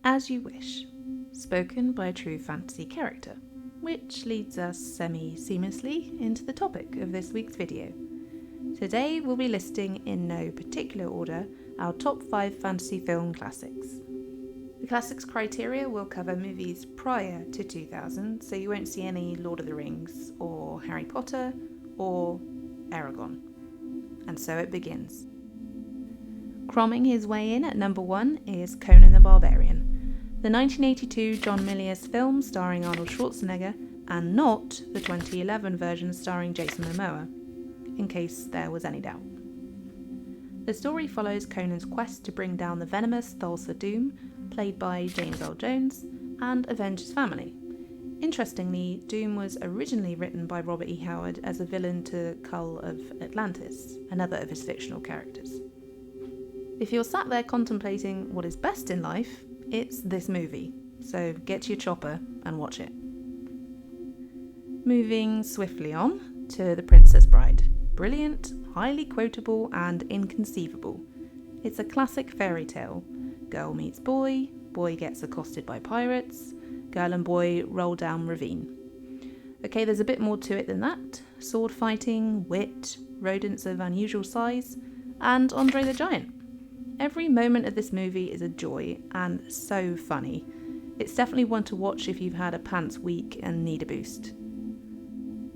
As You Wish, spoken by a true fantasy character, which leads us semi-seamlessly into the topic of this week's video. Today we'll be listing, in no particular order, our top 5 fantasy film classics. The classics criteria will cover movies prior to 2000, so you won't see any Lord of the Rings, or Harry Potter, or Aragon. And so it begins. Cromming his way in at number 1 is Conan the Barbarian, the 1982 John Milius film starring Arnold Schwarzenegger, and not the 2011 version starring Jason Momoa, in case there was any doubt. The story follows Conan's quest to bring down the venomous Thulsa Doom, played by James Earl Jones, and avenge his family. Interestingly, Doom was originally written by Robert E. Howard as a villain to Kull of Atlantis, another of his fictional characters. If you're sat there contemplating what is best in life, it's this movie, so get your chopper and watch it. Moving swiftly on to The Princess Bride. Brilliant, highly quotable and inconceivable. It's a classic fairy tale. Girl meets boy, boy gets accosted by pirates, girl and boy roll down ravine. Okay, there's a bit more to it than that. Sword fighting, wit, rodents of unusual size, and Andre the Giant. Every moment of this movie is a joy and so funny. It's definitely one to watch if you've had a pants week and need a boost.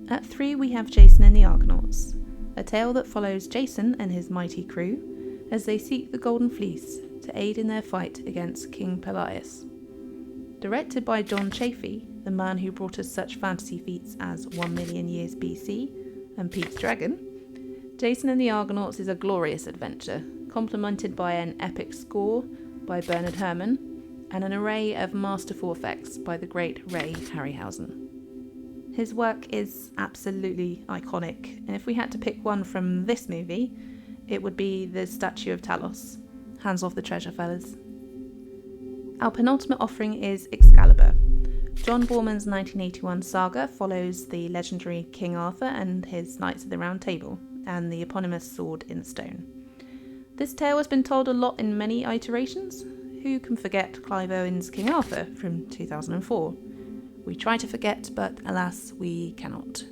At 3 we have Jason and the Argonauts, a tale that follows Jason and his mighty crew as they seek the Golden Fleece to aid in their fight against King Pelias. Directed by John Chafee, the man who brought us such fantasy feats as 1 Million Years BC and Pete's Dragon, Jason and the Argonauts is a glorious adventure, complemented by an epic score by Bernard Herrmann and an array of masterful effects by the great Ray Harryhausen. His work is absolutely iconic, and if we had to pick one from this movie, it would be the Statue of Talos. Hands off the treasure, fellas. Our penultimate offering is Excalibur. John Borman's 1981 saga follows the legendary King Arthur and his Knights of the Round Table, and the eponymous sword in stone. This tale has been told a lot in many iterations. Who can forget Clive Owen's King Arthur from 2004? We try to forget, but alas, we cannot.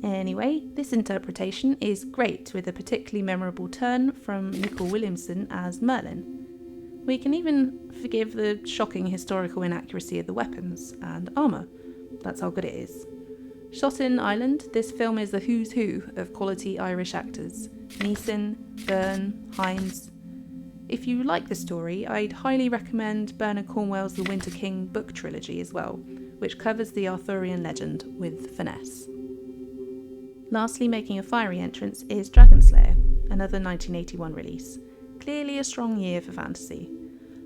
Anyway, this interpretation is great, with a particularly memorable turn from Nicol Williamson as Merlin. We can even forgive the shocking historical inaccuracy of the weapons and armour. That's how good it is. Shot in Ireland, this film is the who's who of quality Irish actors. Neeson, Byrne, Hines. If you like the story, I'd highly recommend Bernard Cornwell's The Winter King book trilogy as well, which covers the Arthurian legend with finesse. Lastly, making a fiery entrance is Dragon Slayer, another 1981 release. Clearly a strong year for fantasy.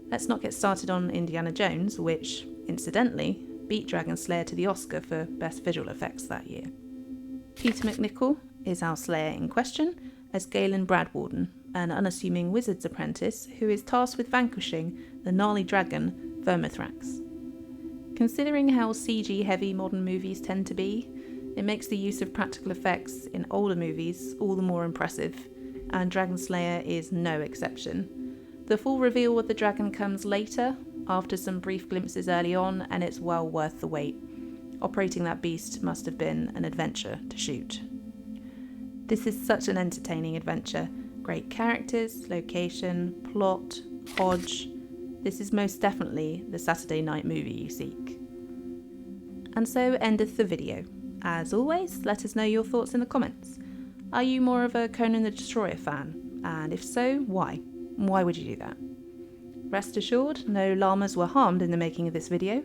Let's not get started on Indiana Jones, which, incidentally, beat Dragon Slayer to the Oscar for Best Visual Effects that year. Peter MacNicol is our Slayer in question as Galen Bradwarden, an unassuming wizard's apprentice who is tasked with vanquishing the gnarly dragon Vermithrax. Considering how CG-heavy modern movies tend to be, it makes the use of practical effects in older movies all the more impressive, and Dragon Slayer is no exception. The full reveal of the dragon comes later, after some brief glimpses early on, and it's well worth the wait. Operating that beast must have been an adventure to shoot. This is such an entertaining adventure. Great characters, location, plot, Hodge. This is most definitely the Saturday night movie you seek. And so endeth the video. As always, let us know your thoughts in the comments. Are you more of a Conan the Destroyer fan? And if so, why? Why would you do that? Rest assured, no llamas were harmed in the making of this video.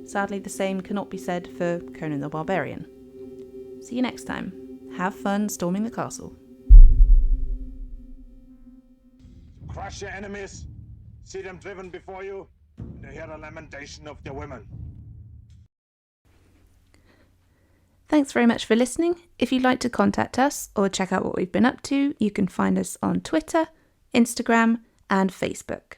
Sadly, the same cannot be said for Conan the Barbarian. See you next time. Have fun storming the castle. Crush your enemies, see them driven before you, and hear the lamentation of their women. Thanks very much for listening. If you'd like to contact us or check out what we've been up to, you can find us on Twitter, Instagram, and Facebook.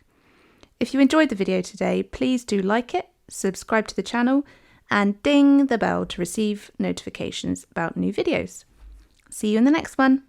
If you enjoyed the video today, please do like it, subscribe to the channel, and ding the bell to receive notifications about new videos. See you in the next one.